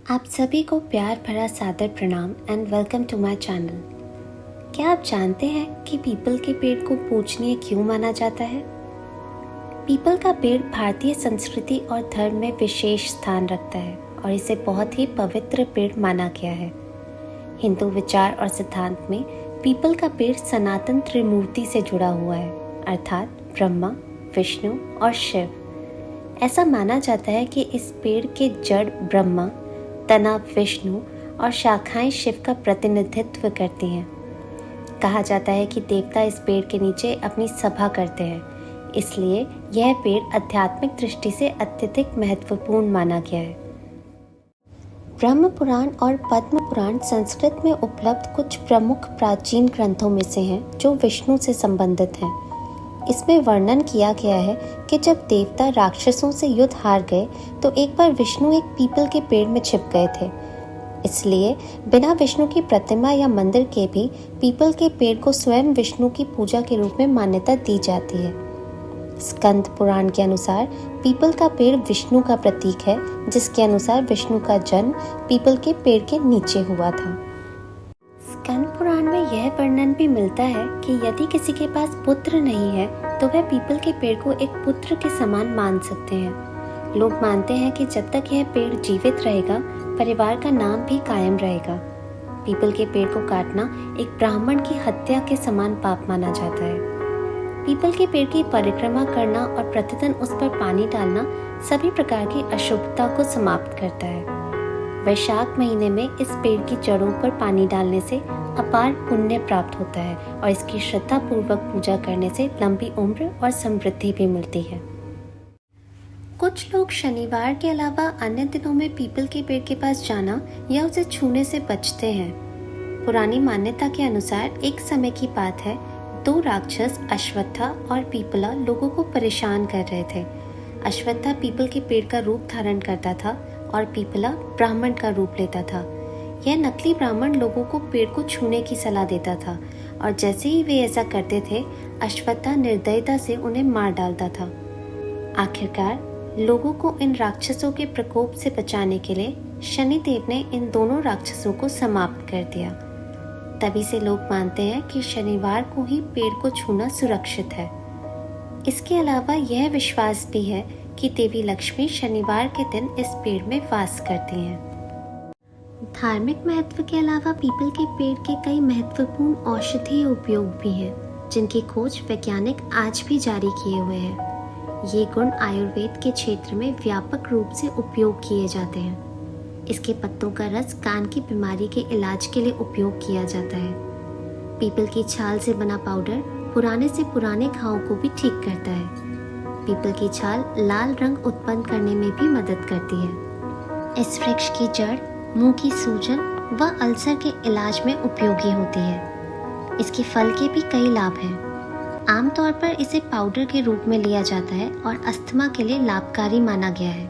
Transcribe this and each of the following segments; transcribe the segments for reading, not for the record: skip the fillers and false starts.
आप सभी को प्यार भरा सादर प्रणाम and welcome to my channel. क्या आप जानते हैं कि पीपल के पेड़ को पूजनीय क्यों माना जाता है? पीपल का पेड़ भारतीय संस्कृति और धर्म में विशेष स्थान रखता है और इसे बहुत ही पवित्र पेड़ माना गया है। हिंदू विचार और सिद्धांत में पीपल का पेड़ सनातन त्रिमूर्ति से जुड़ा हुआ है, अर्थात ब्रह्मा, विष्णु और शिव। ऐसा माना जाता है कि इस पेड़ के जड़ ब्रह्मा, तना विष्णु और शाखाएं शिव का प्रतिनिधित्व करती हैं। कहा जाता है कि देवता इस पेड़ के नीचे अपनी सभा करते हैं, इसलिए यह पेड़ आध्यात्मिक दृष्टि से अत्यधिक महत्वपूर्ण माना गया है। ब्रह्म पुराण और पद्म पुराण संस्कृत में उपलब्ध कुछ प्रमुख प्राचीन ग्रंथों में से हैं जो विष्णु से संबंधित हैं। इसमें वर्णन किया गया है कि जब देवता राक्षसों से युद्ध हार गए तो एक बार विष्णु एक पीपल के पेड़ में छिप गए थे। इसलिए बिना विष्णु की प्रतिमा या मंदिर के भी पीपल के पेड़ को स्वयं विष्णु की पूजा के रूप में मान्यता दी जाती है। स्कंद पुराण के अनुसार पीपल का पेड़ विष्णु का प्रतीक है, जिसके अनुसार विष्णु का जन्म पीपल के पेड़ के नीचे हुआ था। स्कंद पुराण में यह वर्णन भी मिलता है कि यदि किसी के पास पुत्र नहीं है तो वह पीपल के पेड़ को एक पुत्र के समान मान सकते हैं। लोग मानते हैं कि जब तक यह पेड़ जीवित रहेगा, परिवार का नाम भी कायम रहेगा। पीपल के पेड़ को काटना एक ब्राह्मण की हत्या के समान पाप माना जाता है। पीपल के पेड़ की परिक्रमा करना और प्रतिदिन उस पर पानी डालना सभी प्रकार की अशुभता को समाप्त करता है। वैशाख महीने में इस पेड़ की जड़ों पर पानी डालने से अपार पुण्य प्राप्त होता है और इसकी श्रद्धा पूर्वक पूजा करने से लंबी उम्र और समृद्धि भी मिलती है। कुछ लोग शनिवार के अलावा अन्य दिनों में पीपल के पेड़ के पास जाना या उसे छूने से बचते हैं। पुरानी मान्यता के अनुसार एक समय की बात है, दो राक्षस अश्वत्था और पीपला लोगों को परेशान कर रहे थे। अश्वत्था पीपल के पेड़ का रूप धारण करता था और पीपला ब्राह्मण का रूप लेता था। यह नकली ब्राह्मण लोगों को पेड़ को छूने की सलाह देता था और जैसे ही वे ऐसा करते थे, अश्वत्था निर्दयता से उन्हें मार डालता था। आखिरकार लोगों को इन राक्षसों के प्रकोप से बचाने के लिए शनिदेव ने इन दोनों राक्षसों को समाप्त कर दिया। तभी से लोग मानते हैं कि शनिवार को ही पेड़ को छूना सुरक्षित है। इसके अलावा यह विश्वास भी है कि देवी लक्ष्मी शनिवार के दिन इस पेड़ में वास करती हैं। धार्मिक महत्व के अलावा पीपल के पेड़ के कई महत्वपूर्ण औषधीय उपयोग भी हैं, जिनकी खोज वैज्ञानिक आज भी जारी किए हुए हैं। ये गुण आयुर्वेद के क्षेत्र में व्यापक रूप से उपयोग किए जाते हैं। इसके पत्तों का रस कान की बीमारी के इलाज के लिए उपयोग किया जाता है। पीपल की छाल से बना पाउडर पुराने से पुराने घावों को भी ठीक करता है। पीपल की छाल लाल रंग उत्पन्न करने में भी मदद करती है। इस वृक्ष की जड़ मुंह की सूजन व अल्सर के इलाज में उपयोगी होती है। इसके फल के भी कई लाभ हैं। आमतौर पर इसे पाउडर के रूप में लिया जाता है और अस्थमा के लिए लाभकारी माना गया है।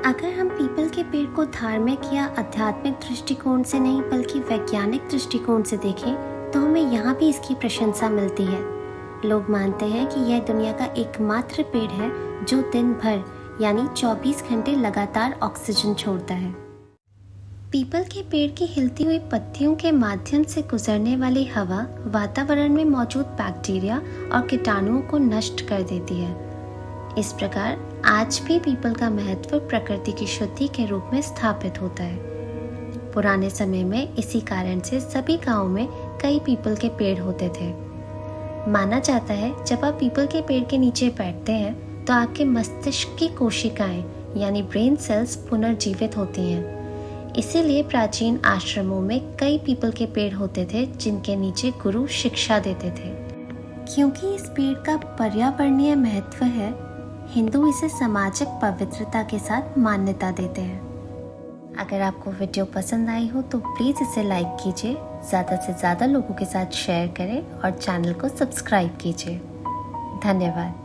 अगर हम पीपल के पेड़ को धार्मिक या आध्यात्मिक दृष्टिकोण से नहीं बल्कि वैज्ञानिक दृष्टिकोण से देखें तो हमें यहाँ भी इसकी प्रशंसा मिलती है। लोग मानते हैं कि यह दुनिया का एकमात्र पेड़ है जो दिन भर यानी 24 घंटे लगातार ऑक्सीजन छोड़ता है। पीपल के पेड़ की हिलती हुई पत्तियों के माध्यम से गुजरने वाली हवा वातावरण में मौजूद बैक्टीरिया और कीटाणुओं को नष्ट कर देती है। इस प्रकार आज भी पीपल का महत्व प्रकृति की शुद्धि के रूप में स्थापित होता है। पुराने समय में इसी कारण से सभी गांवों में कई पीपल के पेड़ होते थे। माना जाता है जब आप पीपल के पेड़ के नीचे बैठते हैं तो आपके मस्तिष्क की कोशिकाएं यानी ब्रेन सेल्स पुनर्जीवित होती हैं। इसीलिए प्राचीन आश्रमों में कई पीपल के पेड़ होते थे जिनके नीचे गुरु शिक्षा देते थे। क्योंकि इस पेड़ का पर्यावरणीय महत्व है, हिंदू इसे सामाजिक पवित्रता के साथ मान्यता देते हैं। अगर आपको वीडियो पसंद आई हो तो प्लीज़ इसे लाइक कीजिए, ज़्यादा से ज़्यादा लोगों के साथ शेयर करें और चैनल को सब्सक्राइब कीजिए। धन्यवाद।